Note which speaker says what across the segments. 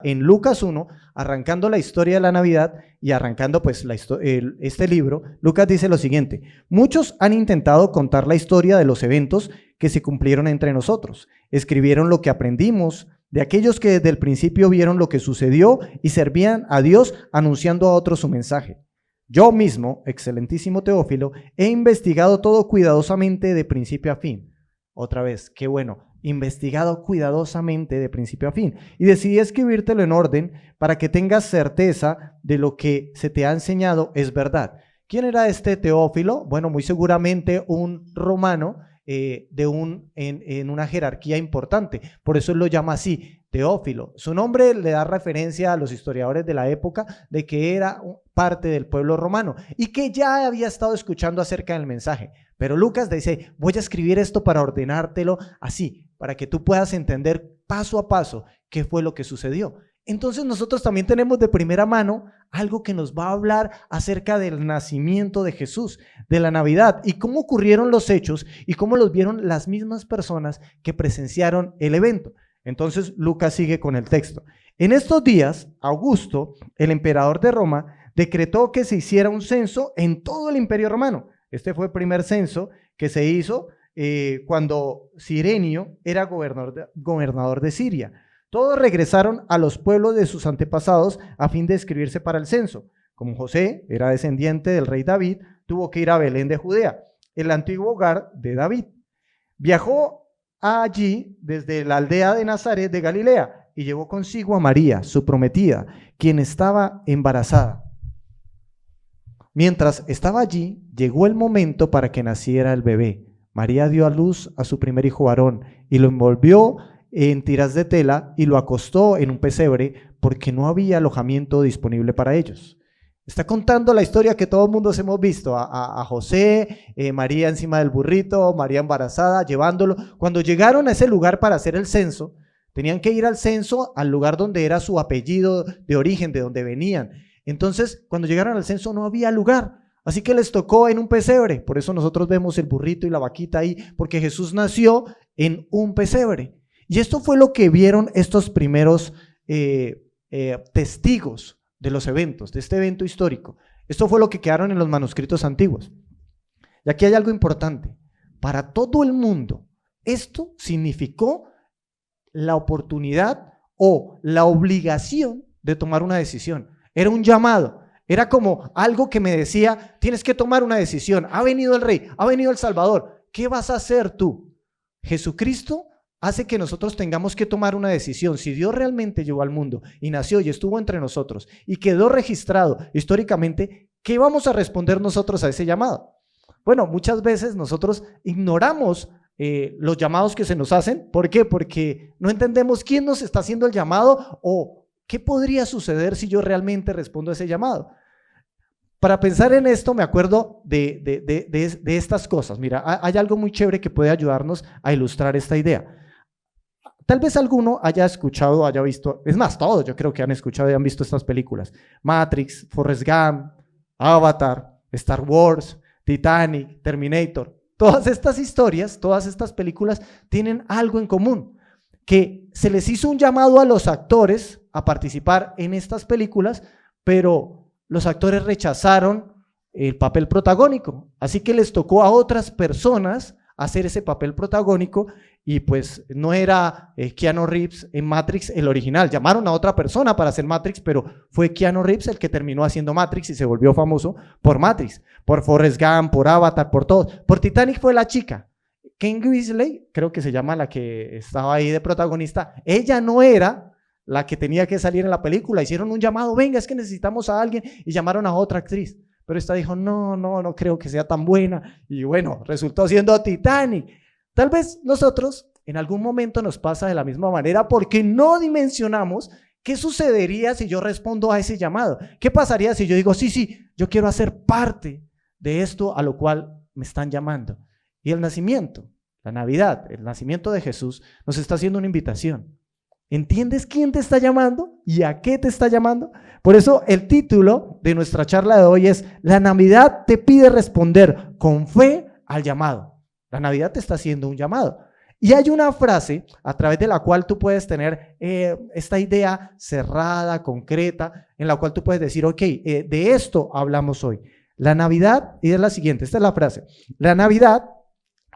Speaker 1: En Lucas 1, arrancando la historia de la Navidad y arrancando pues este libro, Lucas dice lo siguiente: muchos han intentado contar la historia de los eventos que se cumplieron entre nosotros. Escribieron lo que aprendimos de aquellos que desde el principio vieron lo que sucedió y servían a Dios anunciando a otros su mensaje. Yo mismo, excelentísimo Teófilo, he investigado todo cuidadosamente de principio a fin. Otra vez, qué bueno. Investigado cuidadosamente de principio a fin, y decidí escribírtelo en orden para que tengas certeza de lo que se te ha enseñado es verdad. ¿Quién era este Teófilo? Bueno, muy seguramente un romano en una jerarquía importante, por eso él lo llama así, Teófilo. Su nombre le da referencia a los historiadores de la época de que era parte del pueblo romano y que ya había estado escuchando acerca del mensaje. Pero Lucas dice: voy a escribir esto para ordenártelo así, para que tú puedas entender paso a paso qué fue lo que sucedió. Entonces nosotros también tenemos de primera mano algo que nos va a hablar acerca del nacimiento de Jesús, de la Navidad, y cómo ocurrieron los hechos y cómo los vieron las mismas personas que presenciaron el evento. Entonces Lucas sigue con el texto. En estos días, Augusto, el emperador de Roma, decretó que se hiciera un censo en todo el imperio romano. Este fue el primer censo que se hizo cuando Cirenio era gobernador de Siria. Todos regresaron a los pueblos de sus antepasados a fin de inscribirse para el censo. Como José era descendiente del rey David, tuvo que ir a Belén de Judea, el antiguo hogar de David. Viajó allí desde la aldea de Nazaret de Galilea y llevó consigo a María, su prometida, quien estaba embarazada. Mientras estaba allí, llegó el momento para que naciera el bebé. María dio a luz a su primer hijo varón y lo envolvió en tiras de tela y lo acostó en un pesebre porque no había alojamiento disponible para ellos. Está contando la historia que todos mundo hemos visto, a José, María encima del burrito, María embarazada, llevándolo. Cuando llegaron a ese lugar para hacer el censo, tenían que ir al censo al lugar donde era su apellido de origen, de donde venían. Entonces, cuando llegaron al censo no había lugar, así que les tocó en un pesebre. Por eso nosotros vemos el burrito y la vaquita ahí, porque Jesús nació en un pesebre. Y esto fue lo que vieron estos primeros testigos de los eventos, de este evento histórico. Esto fue lo que quedaron en los manuscritos antiguos. Y aquí hay algo importante. Para todo el mundo, esto significó la oportunidad o la obligación de tomar una decisión. Era un llamado, era como algo que me decía: tienes que tomar una decisión, ha venido el Rey, ha venido el Salvador, ¿qué vas a hacer tú? Jesucristo hace que nosotros tengamos que tomar una decisión. Si Dios realmente llegó al mundo y nació y estuvo entre nosotros y quedó registrado históricamente, ¿qué vamos a responder nosotros a ese llamado? Bueno, muchas veces nosotros ignoramos los llamados que se nos hacen. ¿Por qué? Porque no entendemos quién nos está haciendo el llamado o qué podría suceder si yo realmente respondo a ese llamado. Para pensar en esto me acuerdo de estas cosas. Mira, hay algo muy chévere que puede ayudarnos a ilustrar esta idea. Tal vez alguno haya escuchado, haya visto, es más, todos yo creo que han escuchado y han visto estas películas: Matrix, Forrest Gump, Avatar, Star Wars, Titanic, Terminator. Todas estas historias, todas estas películas tienen algo en común, que se les hizo un llamado a los actores a participar en estas películas, pero los actores rechazaron el papel protagónico, así que les tocó a otras personas hacer ese papel protagónico, y pues no era Keanu Reeves en Matrix el original. Llamaron a otra persona para hacer Matrix, pero fue Keanu Reeves el que terminó haciendo Matrix y se volvió famoso por Matrix, por Forrest Gump, por Avatar, por todos. Por Titanic fue la chica, Kate Winslet, creo que se llama la que estaba ahí de protagonista. Ella no era la que tenía que salir en la película. Hicieron un llamado: venga, es que necesitamos a alguien, y llamaron a otra actriz. Pero esta dijo: no creo que sea tan buena, y bueno, resultó siendo Titanic. Tal vez nosotros en algún momento nos pasa de la misma manera, porque no dimensionamos qué sucedería si yo respondo a ese llamado. ¿Qué pasaría si yo digo: sí, yo quiero hacer parte de esto a lo cual me están llamando? Y el nacimiento, la Navidad, el nacimiento de Jesús nos está haciendo una invitación. ¿Entiendes quién te está llamando y a qué te está llamando? Por eso el título de nuestra charla de hoy es: La Navidad te pide responder con fe al llamado. La Navidad te está haciendo un llamado. Y hay una frase a través de la cual tú puedes tener esta idea cerrada, concreta, en la cual tú puedes decir, ok, de esto hablamos hoy. La Navidad, y es la siguiente, esta es la frase: la Navidad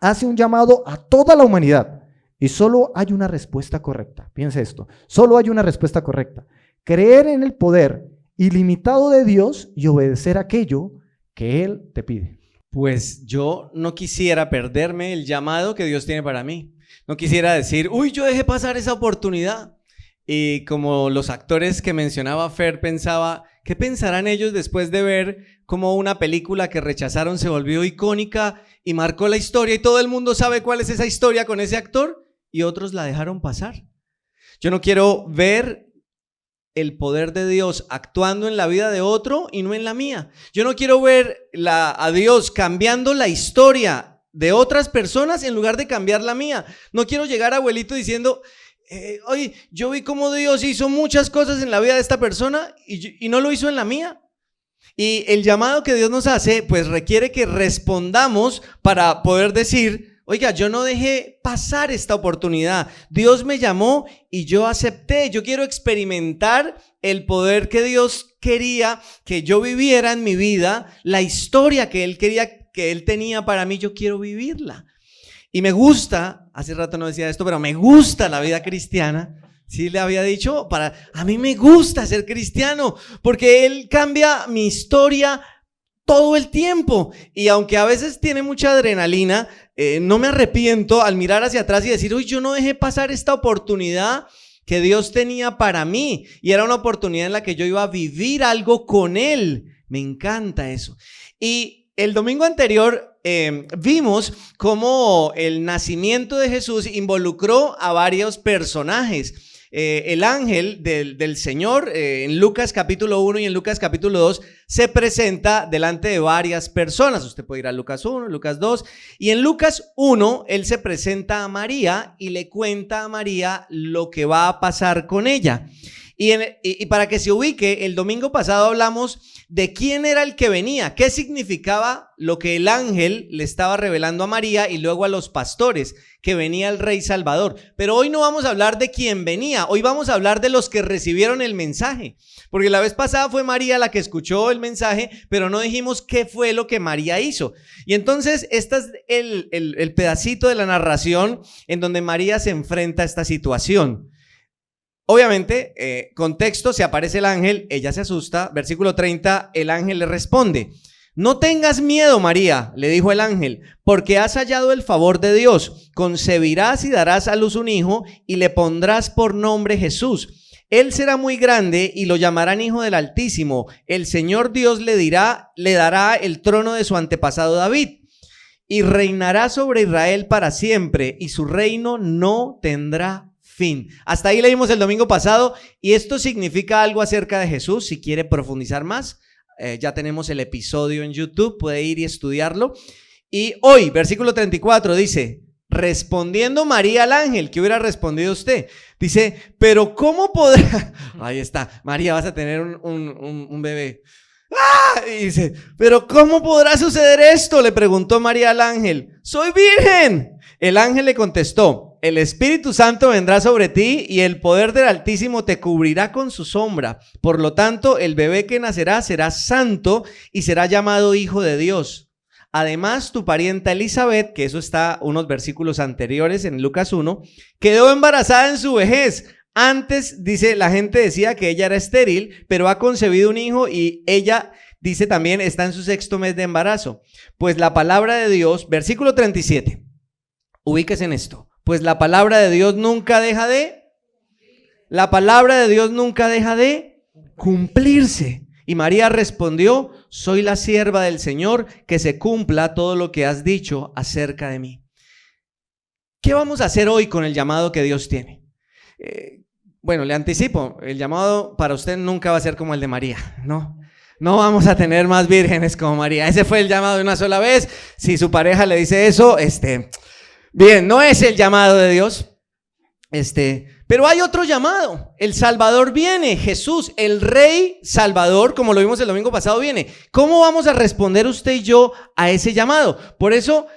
Speaker 1: hace un llamado a toda la humanidad y solo hay una respuesta correcta. Piensa esto, solo hay una respuesta correcta: creer en el poder ilimitado de Dios y obedecer aquello que Él te pide.
Speaker 2: Pues yo no quisiera perderme el llamado que Dios tiene para mí. No quisiera decir, uy, yo dejé pasar esa oportunidad. Y como los actores que mencionaba Fer, pensaba, ¿qué pensarán ellos después de ver cómo una película que rechazaron se volvió icónica y marcó la historia y todo el mundo sabe cuál es esa historia con ese actor y otros la dejaron pasar? Yo no quiero ver el poder de Dios actuando en la vida de otro y no en la mía. Yo no quiero ver a Dios cambiando la historia de otras personas en lugar de cambiar la mía. No quiero llegar, abuelito, diciendo, oye, yo vi cómo Dios hizo muchas cosas en la vida de esta persona y no lo hizo en la mía. Y el llamado que Dios nos hace, pues requiere que respondamos para poder decir, oiga, yo no dejé pasar esta oportunidad. Dios me llamó y yo acepté. Yo quiero experimentar el poder que Dios quería que yo viviera en mi vida, la historia que Él quería, que Él tenía para mí. Yo quiero vivirla. Y me gusta, hace rato no decía esto, pero me gusta la vida cristiana. Sí le había dicho, a mí me gusta ser cristiano porque Él cambia mi historia todo el tiempo. Y aunque a veces tiene mucha adrenalina, no me arrepiento al mirar hacia atrás y decir, uy, yo no dejé pasar esta oportunidad que Dios tenía para mí. Y era una oportunidad en la que yo iba a vivir algo con Él. Me encanta eso. Y el domingo anterior vimos cómo el nacimiento de Jesús involucró a varios personajes. El ángel del Señor en Lucas capítulo 1 y en Lucas capítulo 2 se presenta delante de varias personas. Usted puede ir a Lucas 1, Lucas 2, y en Lucas 1 él se presenta a María y le cuenta a María lo que va a pasar con ella. Y para que se ubique, el domingo pasado hablamos de quién era el que venía, qué significaba lo que el ángel le estaba revelando a María y luego a los pastores, que venía el Rey Salvador. Pero hoy no vamos a hablar de quién venía, hoy vamos a hablar de los que recibieron el mensaje, porque la vez pasada fue María la que escuchó el mensaje, pero no dijimos qué fue lo que María hizo. Y entonces este es el pedacito de la narración en donde María se enfrenta a esta situación. Obviamente, contexto, se aparece el ángel, ella se asusta. Versículo 30, el ángel le responde: no tengas miedo, María, le dijo el ángel, porque has hallado el favor de Dios. Concebirás y darás a luz un hijo y le pondrás por nombre Jesús. Él será muy grande y lo llamarán Hijo del Altísimo. El Señor Dios le dará el trono de su antepasado David y reinará sobre Israel para siempre y su reino no tendrá fin. Hasta ahí leímos el domingo pasado y esto significa algo acerca de Jesús. Si quiere profundizar más, ya tenemos el episodio en YouTube, puede ir y estudiarlo. Y hoy, versículo 34 dice: respondiendo María al ángel, ¿qué hubiera respondido usted? Dice, pero ¿cómo podrá? Ahí está, María, vas a tener un bebé. ¡Ah! Y dice, pero ¿cómo podrá suceder esto? Le preguntó María al ángel. Soy virgen. El ángel le contestó: el Espíritu Santo vendrá sobre ti y el poder del Altísimo te cubrirá con su sombra. Por lo tanto, el bebé que nacerá será santo y será llamado Hijo de Dios. Además, tu parienta Elizabeth, que eso está unos versículos anteriores en Lucas 1, quedó embarazada en su vejez. Antes, dice, la gente decía que ella era estéril, pero ha concebido un hijo y ella, dice también, está en su 6º mes de embarazo. Pues la palabra de Dios, versículo 37, ubíquese en esto. Pues la palabra de Dios nunca deja de cumplirse. Y María respondió: soy la sierva del Señor, que se cumpla todo lo que has dicho acerca de mí. ¿Qué vamos a hacer hoy con el llamado que Dios tiene? Bueno, le anticipo, el llamado para usted nunca va a ser como el de María, ¿no? No vamos a tener más vírgenes como María. Ese fue el llamado de una sola vez. Si su pareja le dice eso, bien, no es el llamado de Dios. Pero hay otro llamado. El Salvador viene, Jesús, el Rey Salvador, como lo vimos el domingo pasado, viene. ¿Cómo vamos a responder usted y yo a ese llamado? Por eso,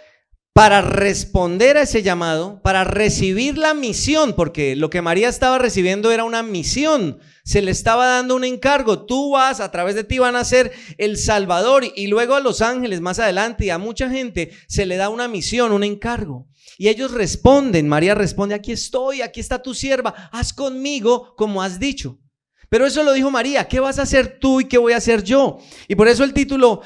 Speaker 2: para responder a ese llamado, para recibir la misión, porque lo que María estaba recibiendo era una misión, se le estaba dando un encargo. Tú vas, a través de ti van a ser el Salvador, y luego a los ángeles más adelante y a mucha gente se le da una misión, un encargo. Y ellos responden, María responde: aquí estoy, aquí está tu sierva, haz conmigo como has dicho. Pero eso lo dijo María. ¿Qué vas a hacer tú y qué voy a hacer yo? Y por eso el título,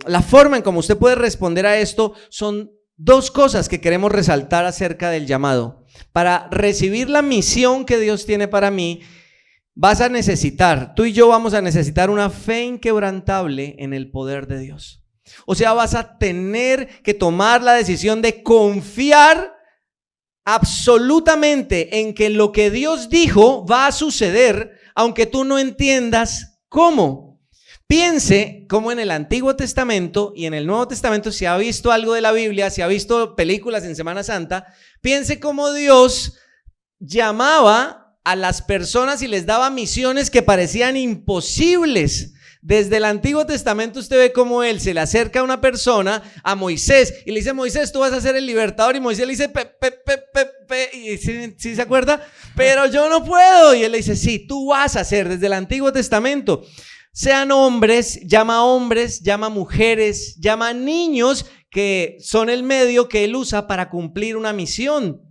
Speaker 2: la forma en cómo usted puede responder a esto, son dos cosas que queremos resaltar acerca del llamado. Para recibir la misión que Dios tiene para mí, vas a necesitar, tú y yo vamos a necesitar una fe inquebrantable en el poder de Dios. O sea, vas a tener que tomar la decisión de confiar absolutamente en que lo que Dios dijo va a suceder, aunque tú no entiendas cómo. Piense cómo en el Antiguo Testamento y en el Nuevo Testamento, si ha visto algo de la Biblia, si ha visto películas en Semana Santa, piense cómo Dios llamaba a las personas y les daba misiones que parecían imposibles. Desde el Antiguo Testamento usted ve cómo él se le acerca a una persona, a Moisés, y le dice: Moisés, tú vas a ser el libertador. Y Moisés le dice: y ¿sí se acuerda? Pero yo no puedo. Y él le dice: sí, tú vas a hacer. Desde el Antiguo Testamento, sean hombres, llama mujeres, llama niños, que son el medio que él usa para cumplir una misión.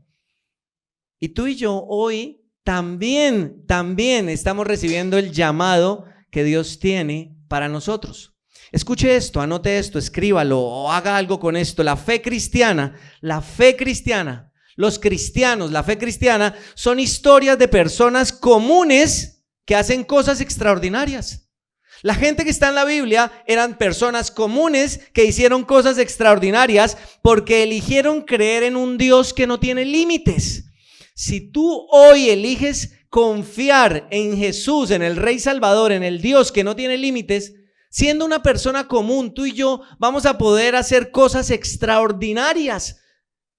Speaker 2: Y tú y yo hoy también estamos recibiendo el llamado que Dios tiene para nosotros. Escuche esto, anote esto, escríbalo o haga algo con esto. La fe cristiana, los cristianos, la fe cristiana son historias de personas comunes que hacen cosas extraordinarias. La gente que está en la Biblia eran personas comunes que hicieron cosas extraordinarias porque eligieron creer en un Dios que no tiene límites. Si tú hoy eliges confiar en Jesús, en el Rey Salvador, en el Dios que no tiene límites, siendo una persona común, tú y yo vamos a poder hacer cosas extraordinarias.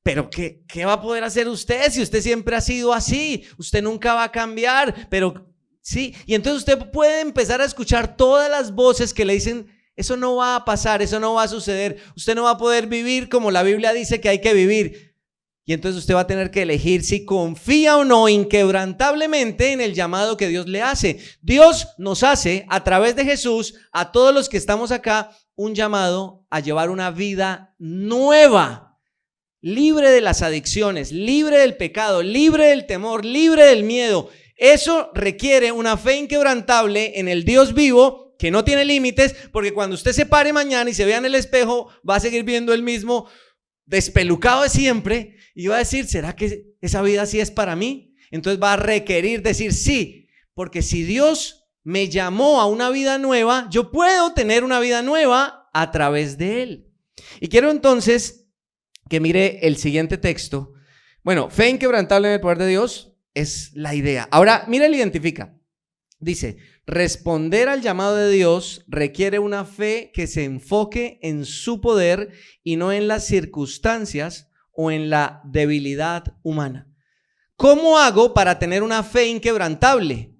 Speaker 2: Pero ¿qué va a poder hacer usted si usted siempre ha sido así? Usted nunca va a cambiar, pero sí. Y entonces usted puede empezar a escuchar todas las voces que le dicen: eso no va a pasar, eso no va a suceder, usted no va a poder vivir como la Biblia dice que hay que vivir. Y entonces usted va a tener que elegir si confía o no inquebrantablemente en el llamado que Dios le hace. Dios nos hace, a través de Jesús, a todos los que estamos acá, un llamado a llevar una vida nueva, libre de las adicciones, libre del pecado, libre del temor, libre del miedo. Eso requiere una fe inquebrantable en el Dios vivo que no tiene límites, porque cuando usted se pare mañana y se vea en el espejo, va a seguir viendo el mismo despelucado de siempre y va a decir: ¿será que esa vida sí es para mí? Entonces va a requerir decir sí, porque si Dios me llamó a una vida nueva, yo puedo tener una vida nueva a través de Él. Y quiero entonces que mire el siguiente texto. Bueno, fe inquebrantable en el poder de Dios es la idea. Ahora, mire, él identifica. Dice: responder al llamado de Dios requiere una fe que se enfoque en su poder y no en las circunstancias o en la debilidad humana. ¿Cómo hago para tener una fe inquebrantable?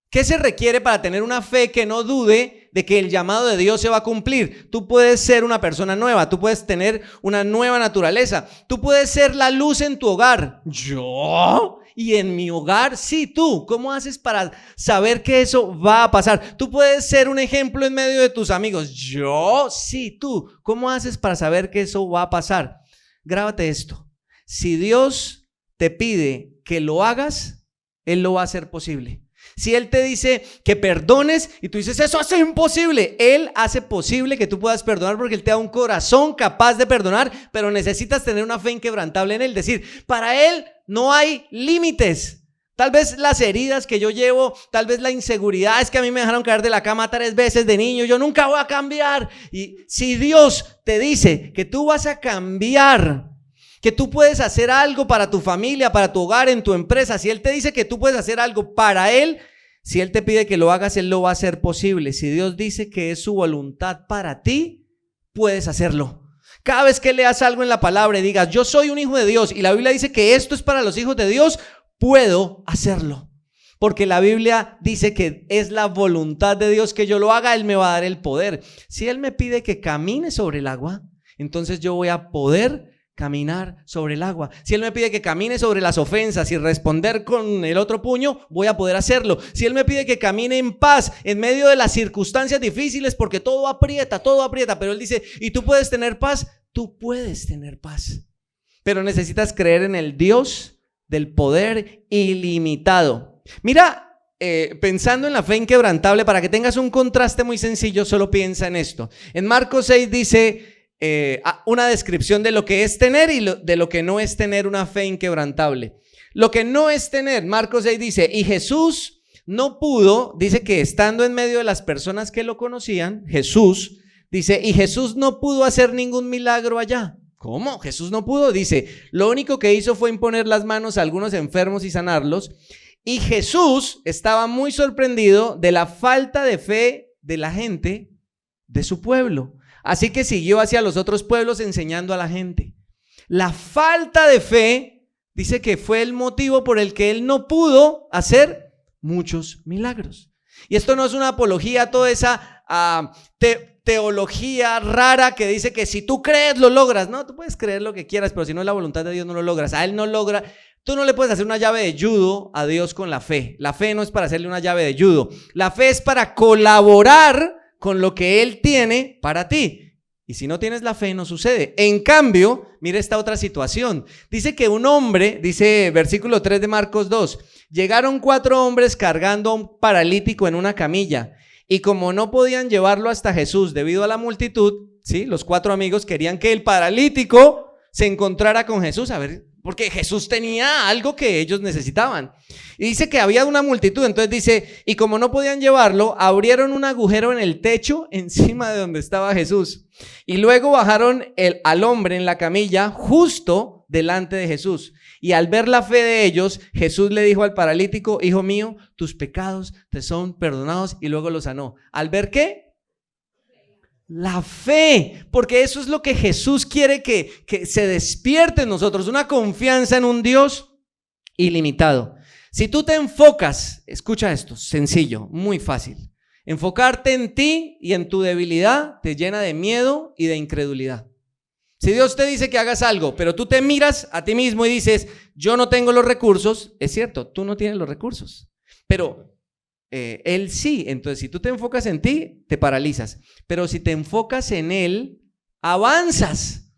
Speaker 2: ¿Qué se requiere para tener una fe que no dude de que el llamado de Dios se va a cumplir? Tú puedes ser una persona nueva, tú puedes tener una nueva naturaleza, tú puedes ser la luz en tu hogar. ¿Yo? Y en mi hogar, sí, tú. ¿Cómo haces para saber que eso va a pasar? Tú puedes ser un ejemplo en medio de tus amigos. Yo, sí, tú. ¿Cómo haces para saber que eso va a pasar? Grábate esto. Si Dios te pide que lo hagas, Él lo va a hacer posible. Si Él te dice que perdones y tú dices: eso es imposible, Él hace posible que tú puedas perdonar, porque Él te da un corazón capaz de perdonar, pero necesitas tener una fe inquebrantable en Él. Decir: para Él no hay límites. Tal vez las heridas que yo llevo, tal vez la inseguridad, es que a mí me dejaron caer de la cama 3 veces de niño, yo nunca voy a cambiar. Y si Dios te dice que tú vas a cambiar, que tú puedes hacer algo para tu familia, para tu hogar, en tu empresa, si Él te dice que tú puedes hacer algo para Él, si Él te pide que lo hagas, Él lo va a hacer posible. Si Dios dice que es su voluntad para ti, puedes hacerlo. Cada vez que leas algo en la palabra y digas: yo soy un hijo de Dios, y la Biblia dice que esto es para los hijos de Dios, puedo hacerlo. Porque la Biblia dice que es la voluntad de Dios que yo lo haga, Él me va a dar el poder. Si Él me pide que camine sobre el agua, entonces yo voy a poder caminar sobre el agua. Si Él me pide que camine sobre las ofensas y responder con el otro puño, voy a poder hacerlo. Si Él me pide que camine en paz en medio de las circunstancias difíciles, porque todo aprieta, pero Él dice, ¿y tú puedes tener paz? Tú puedes tener paz, pero necesitas creer en el Dios del poder ilimitado. Mira, pensando en la fe inquebrantable, para que tengas un contraste muy sencillo, solo piensa en esto. En Marcos 6 dice una descripción de lo que es tener y de lo que no es tener una fe inquebrantable. Lo que no es tener, Marcos 6 dice, y Jesús no pudo, dice que estando en medio de las personas que lo conocían, Jesús, dice, y Jesús no pudo hacer ningún milagro allá. ¿Cómo? Jesús no pudo, dice, lo único que hizo fue imponer las manos a algunos enfermos y sanarlos. Y Jesús estaba muy sorprendido de la falta de fe de la gente de su pueblo. Así que siguió hacia los otros pueblos enseñando a la gente. La falta de fe, dice que fue el motivo por el que él no pudo hacer muchos milagros. Y esto no es una apología a toda esa teología rara que dice que si tú crees lo logras. No, tú puedes creer lo que quieras, pero si no es la voluntad de Dios no lo logras. A Él no logra. Tú no le puedes hacer una llave de judo a Dios con la fe. La fe no es para hacerle una llave de judo. La fe es para colaborar con lo que Él tiene para ti. Y si no tienes la fe, no sucede. En cambio, mira esta otra situación. Dice que un hombre, dice versículo 3 de Marcos 2, llegaron 4 hombres cargando a un paralítico en una camilla. Y como no podían llevarlo hasta Jesús debido a la multitud, ¿sí? Los 4 amigos querían que el paralítico se encontrara con Jesús, a ver, porque Jesús tenía algo que ellos necesitaban. Y dice que había una multitud, entonces dice, y como no podían llevarlo, abrieron un agujero en el techo encima de donde estaba Jesús. Y luego bajaron al hombre en la camilla justo delante de Jesús. Y al ver la fe de ellos, Jesús le dijo al paralítico, hijo mío, tus pecados te son perdonados, y luego lo sanó. ¿Al ver qué? La fe, porque eso es lo que Jesús quiere que se despierte en nosotros, una confianza en un Dios ilimitado. Si tú te enfocas, escucha esto, sencillo, muy fácil. Enfocarte en ti y en tu debilidad te llena de miedo y de incredulidad. Si Dios te dice que hagas algo, pero tú te miras a ti mismo y dices, yo no tengo los recursos, es cierto, tú no tienes los recursos, pero Él sí. Entonces, si tú te enfocas en ti, te paralizas. Pero si te enfocas en Él, avanzas.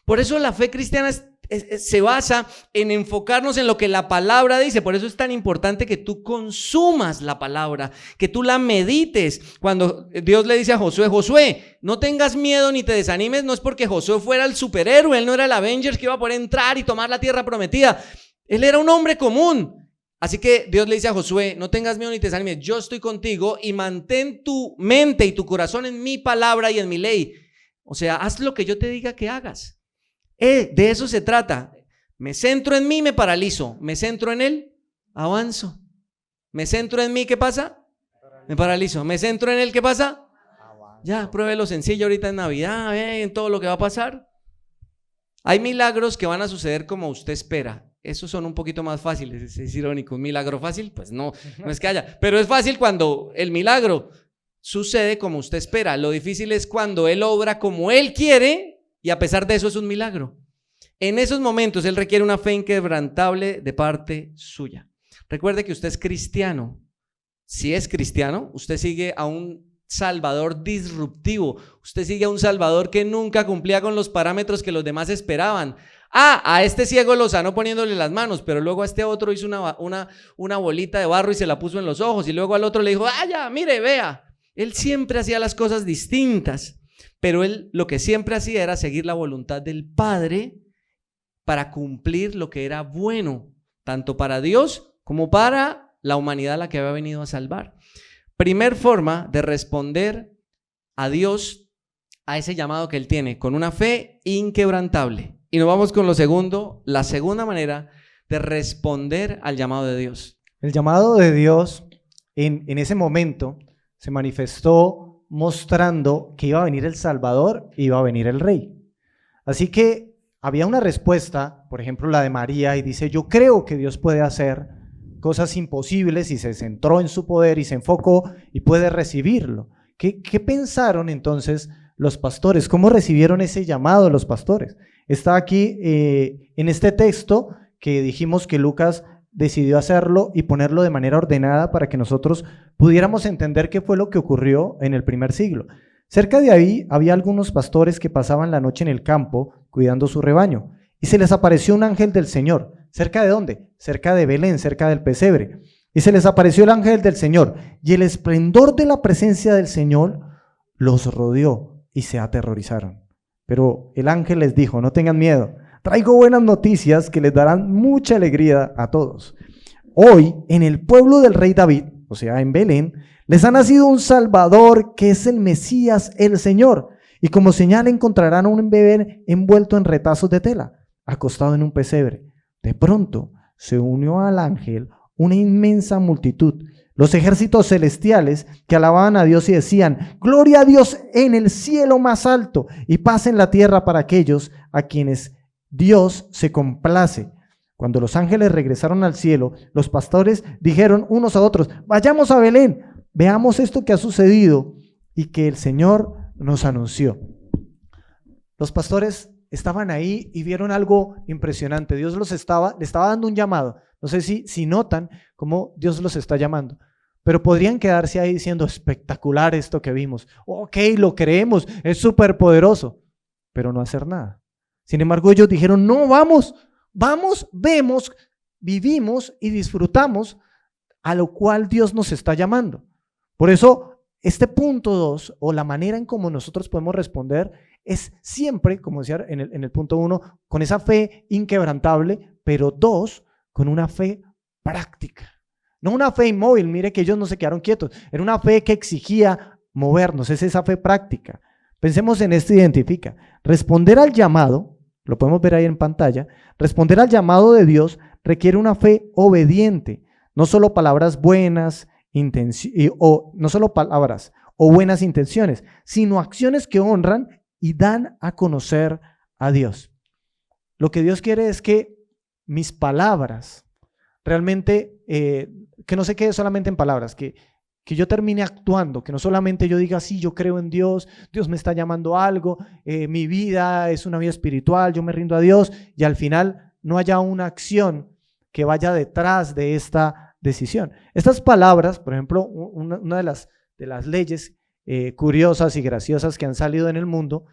Speaker 2: Por eso la fe cristiana se basa en enfocarnos en lo que la palabra dice. Por eso es tan importante que tú consumas la palabra, que tú la medites. Cuando Dios le dice a Josué, Josué, no tengas miedo ni te desanimes, no es porque Josué fuera el superhéroe, él no era el Avengers que iba a poder entrar y tomar la tierra prometida. Él era un hombre común. Así que Dios le dice a Josué, no tengas miedo ni te desanimes, yo estoy contigo y mantén tu mente y tu corazón en mi palabra y en mi ley. O sea, haz lo que yo te diga que hagas. De eso se trata. Me centro en mí, me paralizo. Me centro en Él, avanzo. Me centro en mí, ¿qué pasa? Me paralizo. Me centro en Él, ¿qué pasa? Ya, pruébelo sencillo ahorita en Navidad, en todo lo que va a pasar. Hay milagros que van a suceder como usted espera. Esos son un poquito más fáciles. Es irónico, un milagro fácil, pues no es que haya. Pero es fácil cuando el milagro sucede como usted espera. Lo difícil es cuando Él obra como Él quiere y a pesar de eso es un milagro. En esos momentos Él requiere una fe inquebrantable de parte suya. Recuerde que usted es cristiano. Si es cristiano, usted sigue a un Salvador disruptivo. Usted sigue a un Salvador que nunca cumplía con los parámetros que los demás esperaban. A este ciego lo sanó poniéndole las manos, pero luego a este otro hizo una bolita de barro y se la puso en los ojos, y luego al otro le dijo, ya, mire, vea. Él siempre hacía las cosas distintas, pero él lo que siempre hacía era seguir la voluntad del Padre para cumplir lo que era bueno, tanto para Dios como para la humanidad a la que había venido a salvar. Primer forma de responder a Dios, a ese llamado que Él tiene, con una fe inquebrantable. Y nos vamos con lo segundo, la segunda manera de responder al llamado de Dios.
Speaker 1: El llamado de Dios en ese momento se manifestó mostrando que iba a venir el Salvador y iba a venir el Rey. Así que había una respuesta, por ejemplo la de María, y dice, yo creo que Dios puede hacer cosas imposibles, y se centró en su poder y se enfocó y puede recibirlo. ¿Qué pensaron entonces los pastores? ¿Cómo recibieron ese llamado los pastores? Está aquí en este texto que dijimos que Lucas decidió hacerlo y ponerlo de manera ordenada para que nosotros pudiéramos entender qué fue lo que ocurrió en el primer siglo. Cerca de ahí había algunos pastores que pasaban la noche en el campo cuidando su rebaño y se les apareció un ángel del Señor. ¿Cerca de dónde? Cerca de Belén, cerca del pesebre. Y se les apareció el ángel del Señor y el esplendor de la presencia del Señor los rodeó y se aterrorizaron. Pero el ángel les dijo: no tengan miedo, traigo buenas noticias que les darán mucha alegría a todos. Hoy, en el pueblo del rey David, o sea, en Belén, les ha nacido un Salvador que es el Mesías, el Señor. Y como señal encontrarán a un bebé envuelto en retazos de tela, acostado en un pesebre. De pronto se unió al ángel una inmensa multitud, los ejércitos celestiales que alababan a Dios y decían: gloria a Dios en el cielo más alto y paz en la tierra para aquellos a quienes Dios se complace. Cuando los ángeles regresaron al cielo, los pastores dijeron unos a otros: vayamos a Belén, veamos esto que ha sucedido y que el Señor nos anunció. Los pastores estaban ahí y vieron algo impresionante. Dios le estaba dando un llamado. No sé si notan cómo Dios los está llamando, pero podrían quedarse ahí diciendo: espectacular esto que vimos, ok, lo creemos, es súper poderoso, pero no hacer nada. Sin embargo, ellos dijeron: no, vamos, vemos, vivimos y disfrutamos a lo cual Dios nos está llamando. Por eso, este punto 2, o la manera en cómo nosotros podemos responder, es siempre, como decía en el punto 1, con esa fe inquebrantable, pero 2, con una fe práctica. No una fe inmóvil, mire que ellos no se quedaron quietos, era una fe que exigía movernos, es esa fe práctica. Pensemos en esto, identifica. Responder al llamado, lo podemos ver ahí en pantalla, responder al llamado de Dios requiere una fe obediente, no solo palabras buenas, no solo palabras o buenas intenciones, sino acciones que honran y dan a conocer a Dios. Lo que Dios quiere es que mis palabras realmente, que no se quede solamente en palabras, que yo termine actuando, que no solamente yo diga: sí, yo creo en Dios, Dios me está llamando a algo, mi vida es una vida espiritual, yo me rindo a Dios, y al final no haya una acción que vaya detrás de esta decisión. Estas palabras, por ejemplo, una de las leyes curiosas y graciosas que han salido en el mundo,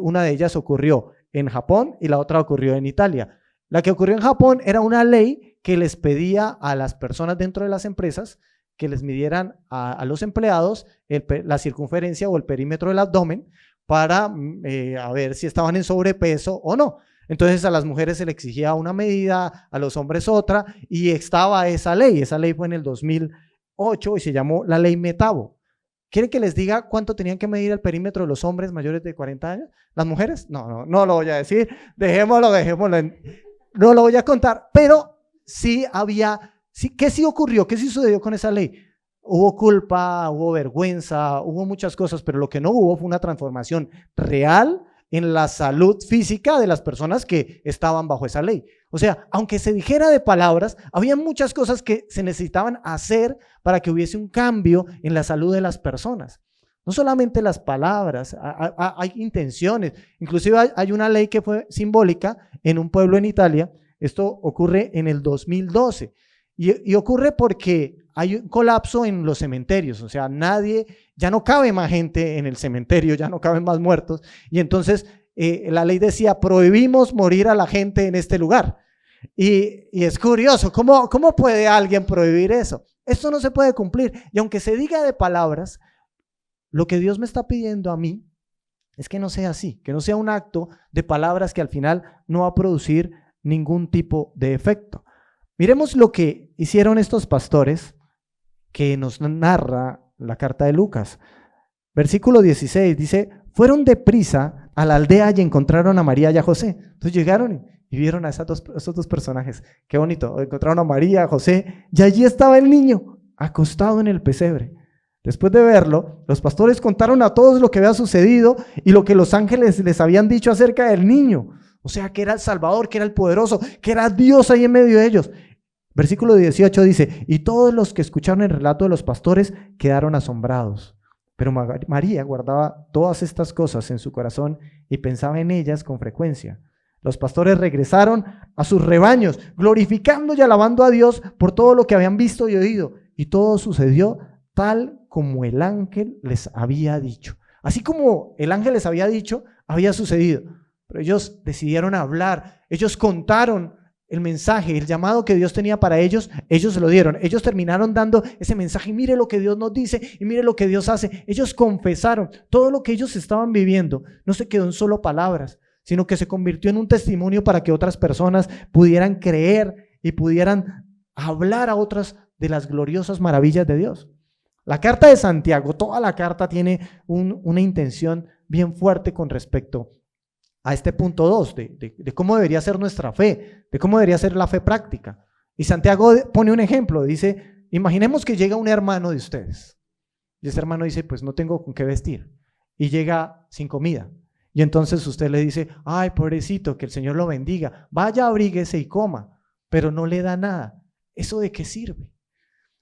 Speaker 1: una de ellas ocurrió en Japón y la otra ocurrió en Italia. La que ocurrió en Japón era una ley que les pedía a las personas dentro de las empresas que les midieran a los empleados la circunferencia o el perímetro del abdomen para a ver si estaban en sobrepeso o no. Entonces a las mujeres se le exigía una medida, a los hombres otra, y estaba esa ley fue en el 2008 y se llamó la ley Metabo. ¿Quieren que les diga cuánto tenían que medir el perímetro de los hombres mayores de 40 años? ¿Las mujeres? No lo voy a decir, dejémoslo, no lo voy a contar, pero sí ¿qué sí ocurrió? ¿Qué sí sucedió con esa ley? Hubo culpa, hubo vergüenza, hubo muchas cosas, pero lo que no hubo fue una transformación real en la salud física de las personas que estaban bajo esa ley. O sea, aunque se dijera de palabras, había muchas cosas que se necesitaban hacer para que hubiese un cambio en la salud de las personas. No solamente las palabras, hay intenciones. Inclusive hay una ley que fue simbólica en un pueblo en Italia. Esto ocurre en el 2012 y ocurre porque hay un colapso en los cementerios. O sea, ya no cabe más gente en el cementerio, ya no caben más muertos. Y entonces la ley decía: prohibimos morir a la gente en este lugar. Y es curioso, ¿cómo puede alguien prohibir eso? Esto no se puede cumplir. Y aunque se diga de palabras, lo que Dios me está pidiendo a mí es que no sea así, que no sea un acto de palabras que al final no va a producir ningún tipo de efecto. Miremos lo que hicieron estos pastores que nos narra la carta de Lucas. Versículo 16 dice: fueron deprisa a la aldea y encontraron a María y a José. Entonces llegaron y vieron a esos dos personajes. Qué bonito, encontraron a María, a José, y allí estaba el niño acostado en el pesebre. Después de verlo, los pastores contaron a todos lo que había sucedido y lo que los ángeles les habían dicho acerca del niño. O sea, que era el Salvador, que era el poderoso, que era Dios ahí en medio de ellos. Versículo 18 dice: y todos los que escucharon el relato de los pastores quedaron asombrados. Pero María guardaba todas estas cosas en su corazón y pensaba en ellas con frecuencia. Los pastores regresaron a sus rebaños, glorificando y alabando a Dios por todo lo que habían visto y oído. Y todo sucedió tal como el ángel les había dicho. Así como el ángel les había dicho, había sucedido. Pero ellos decidieron hablar, ellos contaron el mensaje, el llamado que Dios tenía para ellos, ellos se lo dieron. Ellos terminaron dando ese mensaje, y mire lo que Dios nos dice, y mire lo que Dios hace. Ellos confesaron todo lo que ellos estaban viviendo. No se quedó en solo palabras, sino que se convirtió en un testimonio para que otras personas pudieran creer y pudieran hablar a otras de las gloriosas maravillas de Dios. La carta de Santiago, toda la carta tiene una intención bien fuerte con respecto a este punto 2, de cómo debería ser nuestra fe, de cómo debería ser la fe práctica. Y Santiago pone un ejemplo, dice, imaginemos que llega un hermano de ustedes, y ese hermano dice, pues no tengo con qué vestir, y llega sin comida, y entonces usted le dice, ay, pobrecito, que el Señor lo bendiga, vaya, abríguese y coma, pero no le da nada. ¿Eso de qué sirve?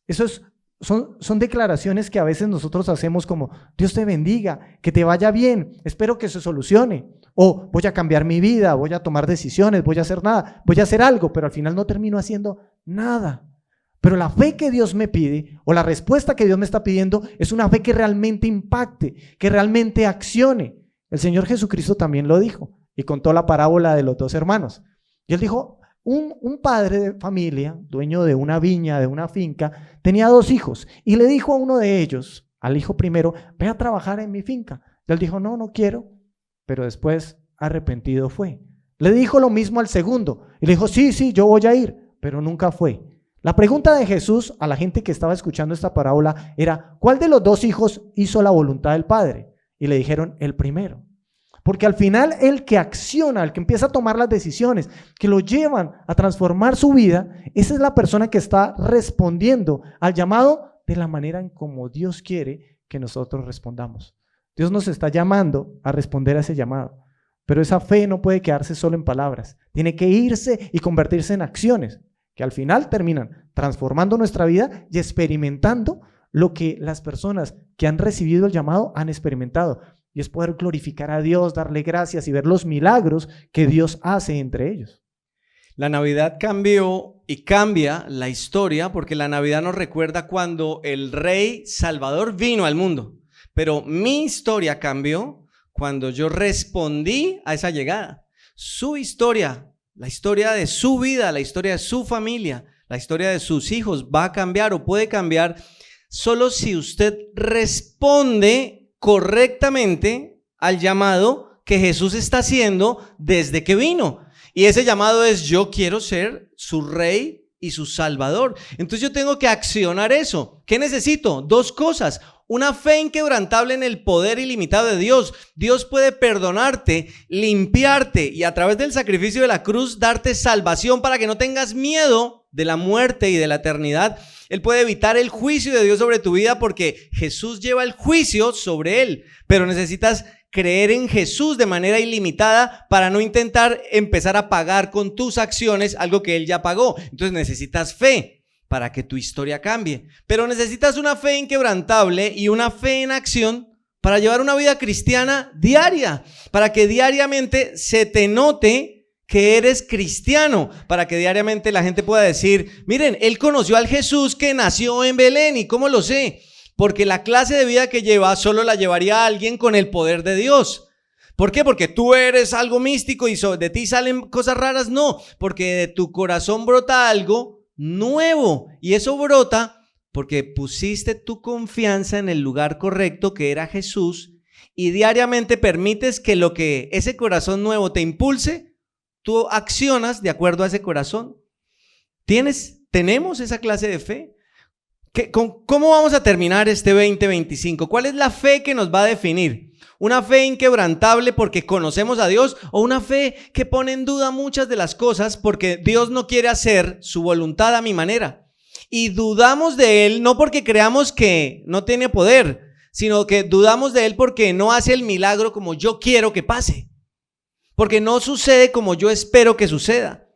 Speaker 1: Son declaraciones que a veces nosotros hacemos como, Dios te bendiga, que te vaya bien, espero que se solucione. O voy a cambiar mi vida, voy a tomar decisiones, voy a hacer nada, voy a hacer algo, pero al final no termino haciendo nada. Pero la fe que Dios me pide, o la respuesta que Dios me está pidiendo, es una fe que realmente impacte, que realmente accione. El Señor Jesucristo también lo dijo, y contó la parábola de los dos hermanos. Y él dijo, un padre de familia, dueño de una viña, de una finca, tenía 2 hijos, y le dijo a uno de ellos, al hijo primero, ve a trabajar en mi finca. Y él dijo, no, no quiero. Pero después arrepentido fue. Le dijo lo mismo al segundo y le dijo, sí, yo voy a ir, pero nunca fue. La pregunta de Jesús a la gente que estaba escuchando esta parábola era, ¿cuál de los 2 hijos hizo la voluntad del Padre? Y le dijeron, el primero. Porque al final el que acciona, el que empieza a tomar las decisiones, que lo llevan a transformar su vida, esa es la persona que está respondiendo al llamado de la manera en como Dios quiere que nosotros respondamos. Dios nos está llamando a responder a ese llamado, pero esa fe no puede quedarse solo en palabras, tiene que irse y convertirse en acciones que al final terminan transformando nuestra vida y experimentando lo que las personas que han recibido el llamado han experimentado, y es poder glorificar a Dios, darle gracias y ver los milagros que Dios hace entre ellos.
Speaker 2: La Navidad cambió y cambia la historia porque la Navidad nos recuerda cuando el Rey Salvador vino al mundo. Pero mi historia cambió cuando yo respondí a esa llegada. Su historia, la historia de su vida, la historia de su familia, la historia de sus hijos va a cambiar o puede cambiar solo si usted responde correctamente al llamado que Jesús está haciendo desde que vino. Y ese llamado es: yo quiero ser su Rey y su Salvador. Entonces yo tengo que accionar eso. ¿Qué necesito? 2 cosas. Una fe inquebrantable en el poder ilimitado de Dios. Dios puede perdonarte, limpiarte y a través del sacrificio de la cruz darte salvación para que no tengas miedo de la muerte y de la eternidad. Él puede evitar el juicio de Dios sobre tu vida porque Jesús lleva el juicio sobre él. Pero necesitas creer en Jesús de manera ilimitada para no intentar empezar a pagar con tus acciones algo que Él ya pagó. Entonces necesitas fe para que tu historia cambie. Pero necesitas una fe inquebrantable y una fe en acción para llevar una vida cristiana diaria, para que diariamente se te note que eres cristiano, para que diariamente la gente pueda decir: miren, él conoció al Jesús que nació en Belén. ¿Y cómo lo sé? Porque la clase de vida que lleva solo la llevaría alguien con el poder de Dios. ¿Por qué? Porque tú eres algo místico y de ti salen cosas raras. No, porque de tu corazón brota algo nuevo, y eso brota porque pusiste tu confianza en el lugar correcto, que era Jesús, y diariamente permites que lo que ese corazón nuevo te impulse, tú accionas de acuerdo a ese corazón. ¿Tenemos esa clase de fe? ¿Cómo vamos a terminar este 2025? ¿Cuál es la fe que nos va a definir? ¿Una fe inquebrantable porque conocemos a Dios, o una fe que pone en duda muchas de las cosas porque Dios no quiere hacer su voluntad a mi manera? Y dudamos de Él no porque creamos que no tiene poder, sino que dudamos de Él porque no hace el milagro como yo quiero que pase, porque no sucede como yo espero que suceda.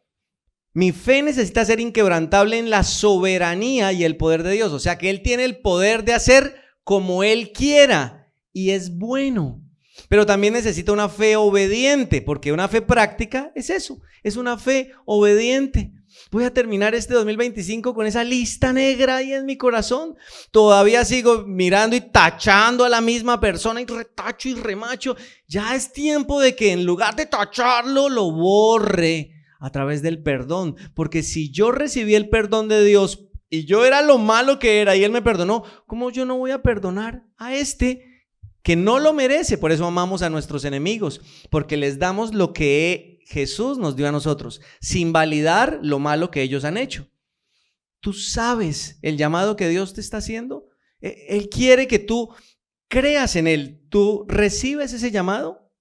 Speaker 2: Mi fe necesita ser inquebrantable en la soberanía y el poder de Dios, o sea que Él tiene el poder de hacer como Él quiera, y es bueno. Pero también necesita una fe obediente, porque una fe práctica es eso, es una fe obediente. Voy a terminar este 2025 con esa lista negra ahí en mi corazón. Todavía sigo mirando y tachando a la misma persona y retacho y remacho. Ya es tiempo de que en lugar de tacharlo, lo borre a través del perdón. Porque si yo recibí el perdón de Dios y yo era lo malo que era y Él me perdonó, ¿cómo yo no voy a perdonar a este que no lo merece? Por eso amamos a nuestros enemigos, porque les damos lo que Jesús nos dio a nosotros, sin validar lo malo que ellos han hecho. Tú sabes el llamado que Dios te está haciendo. Él quiere que tú creas en Él. ¿Tú recibes ese llamado?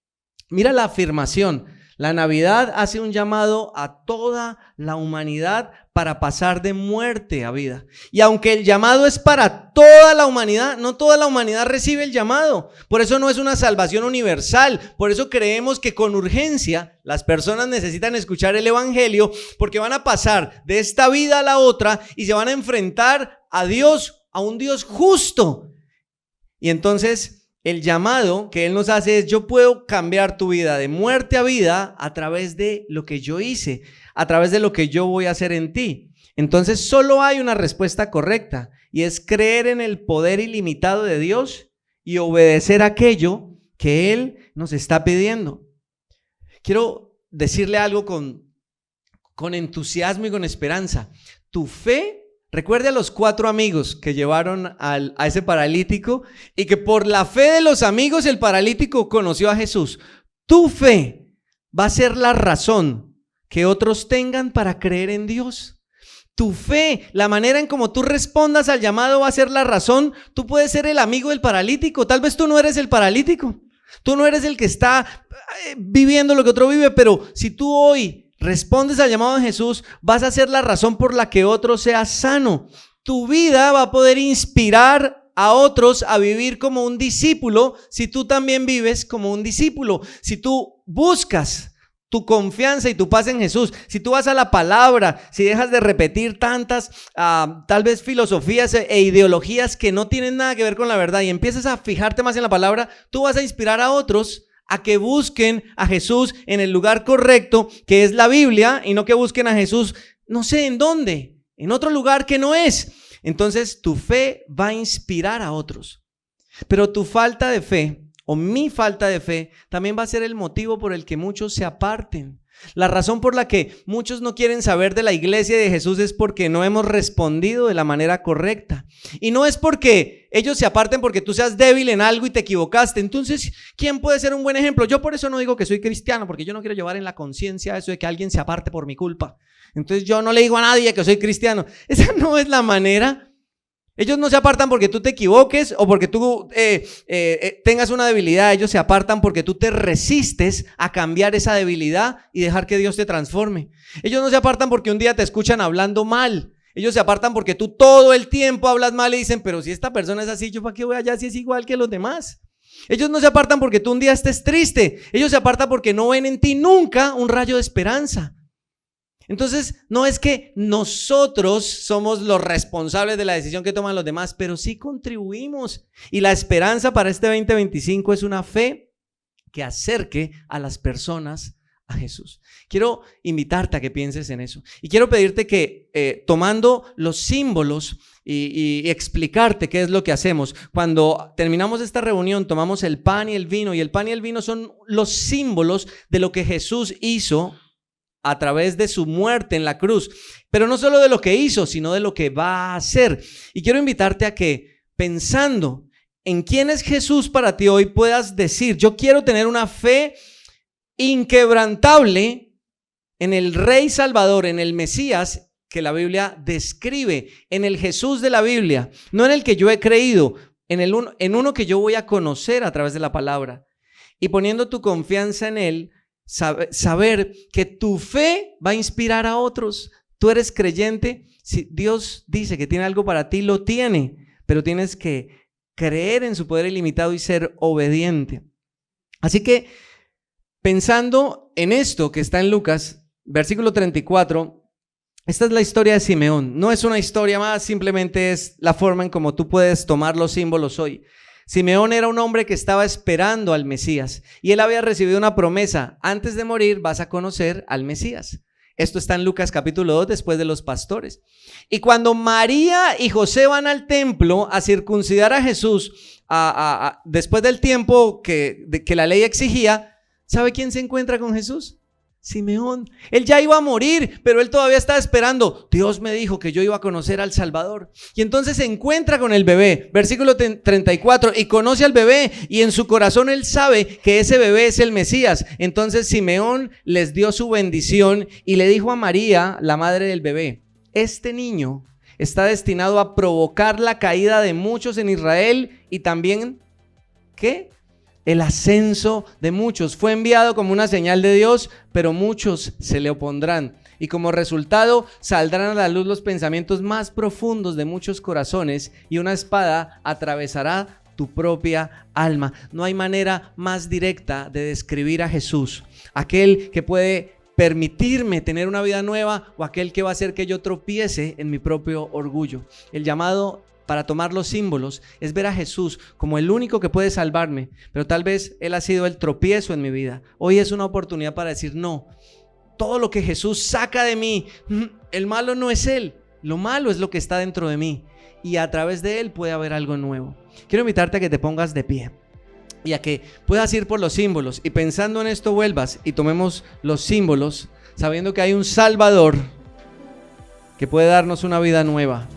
Speaker 2: Mira la afirmación. La Navidad hace un llamado a toda la humanidad para pasar de muerte a vida. Y aunque el llamado es para toda la humanidad, no toda la humanidad recibe el llamado. Por eso no es una salvación universal. Por eso creemos que con urgencia las personas necesitan escuchar el evangelio, porque van a pasar de esta vida a la otra y se van a enfrentar a Dios, a un Dios justo. Y entonces el llamado que Él nos hace es: yo puedo cambiar tu vida de muerte a vida a través de lo que yo hice, a través de lo que yo voy a hacer en ti. Entonces solo hay una respuesta correcta, y es creer en el poder ilimitado de Dios y obedecer aquello que Él nos está pidiendo. Quiero decirle algo con entusiasmo y con esperanza. Tu fe, recuerde a los 4 amigos que llevaron a ese paralítico y que por la fe de los amigos el paralítico conoció a Jesús. Tu fe va a ser la razón que otros tengan para creer en Dios. Tu fe, la manera en cómo tú respondas al llamado va a ser la razón. Tú puedes ser el amigo del paralítico. Tal vez tú no eres el paralítico. Tú no eres el que está viviendo lo que otro vive, pero si tú hoy respondes al llamado de Jesús, vas a ser la razón por la que otro sea sano. Tu vida va a poder inspirar a otros a vivir como un discípulo si tú también vives como un discípulo. Si tú buscas tu confianza y tu paz en Jesús, si tú vas a la palabra, si dejas de repetir tantas tal vez filosofías e ideologías que no tienen nada que ver con la verdad y empiezas a fijarte más en la palabra, tú vas a inspirar a otros a que busquen a Jesús en el lugar correcto, que es la Biblia, y no que busquen a Jesús no sé en dónde, en otro lugar que no es. Entonces tu fe va a inspirar a otros. Pero tu falta de fe, o mi falta de fe, también va a ser el motivo por el que muchos se aparten. La razón por la que muchos no quieren saber de la iglesia de Jesús es porque no hemos respondido de la manera correcta. Y no es porque ellos se aparten porque tú seas débil en algo y te equivocaste. Entonces, ¿quién puede ser un buen ejemplo? Yo por eso no digo que soy cristiano, porque yo no quiero llevar en la conciencia eso de que alguien se aparte por mi culpa. Entonces yo no le digo a nadie que soy cristiano. Esa no es la manera. Ellos no se apartan porque tú te equivoques o porque tú tengas una debilidad. Ellos se apartan porque tú te resistes a cambiar esa debilidad y dejar que Dios te transforme. Ellos no se apartan porque un día te escuchan hablando mal. Ellos se apartan porque tú todo el tiempo hablas mal y dicen: pero si esta persona es así, ¿yo para qué voy allá si es igual que los demás? Ellos no se apartan porque tú un día estés triste. Ellos se apartan porque no ven en ti nunca un rayo de esperanza. Entonces, no es que nosotros somos los responsables de la decisión que toman los demás, pero sí contribuimos. Y la esperanza para este 2025 es una fe que acerque a las personas a Jesús. Quiero invitarte a que pienses en eso. Y quiero pedirte que tomando los símbolos y explicarte qué es lo que hacemos. Cuando terminamos esta reunión, tomamos el pan y el vino. Y el pan y el vino son los símbolos de lo que Jesús hizo a través de su muerte en la cruz, pero no solo de lo que hizo, sino de lo que va a hacer. Y quiero invitarte a que, pensando en quién es Jesús para ti hoy, puedas decir: yo quiero tener una fe inquebrantable en el Rey Salvador, en el Mesías que la Biblia describe, en el Jesús de la Biblia, no en el que yo he creído, en uno que yo voy a conocer a través de la palabra. Y poniendo tu confianza en Él, saber que tu fe va a inspirar a otros. Tú eres creyente. Si Dios dice que tiene algo para ti, lo tiene, pero tienes que creer en su poder ilimitado y ser obediente. Así que, pensando en esto que está en Lucas, versículo 34, Esta es la historia de Simeón. No es una historia más, simplemente es la forma en cómo tú puedes tomar los símbolos hoy. Simeón era un hombre que estaba esperando al Mesías y él había recibido una promesa: antes de morir vas a conocer al Mesías. Esto está en Lucas capítulo 2, después de los pastores. Y cuando María y José van al templo a circuncidar a Jesús, después del tiempo que la ley exigía, ¿sabe quién se encuentra con Jesús? Simeón. Él ya iba a morir, pero él todavía estaba esperando. Dios me dijo que yo iba a conocer al Salvador. Y entonces se encuentra con el bebé, versículo 34, y conoce al bebé, y en su corazón él sabe que ese bebé es el Mesías. Entonces Simeón les dio su bendición y le dijo a María, la madre del bebé: este niño está destinado a provocar la caída de muchos en Israel y también, ¿qué? El ascenso de muchos. Fue enviado como una señal de Dios, pero muchos se le opondrán. Y como resultado saldrán a la luz los pensamientos más profundos de muchos corazones, y una espada atravesará tu propia alma. No hay manera más directa de describir a Jesús, aquel que puede permitirme tener una vida nueva, o aquel que va a hacer que yo tropiece en mi propio orgullo. El llamado para tomar los símbolos es ver a Jesús como el único que puede salvarme, pero tal vez Él ha sido el tropiezo en mi vida. Hoy es una oportunidad para decir: no, todo lo que Jesús saca de mí, el malo no es Él, lo malo es lo que está dentro de mí, y a través de Él puede haber algo nuevo. Quiero invitarte a que te pongas de pie y a que puedas ir por los símbolos, y pensando en esto vuelvas y tomemos los símbolos sabiendo que hay un Salvador que puede darnos una vida nueva.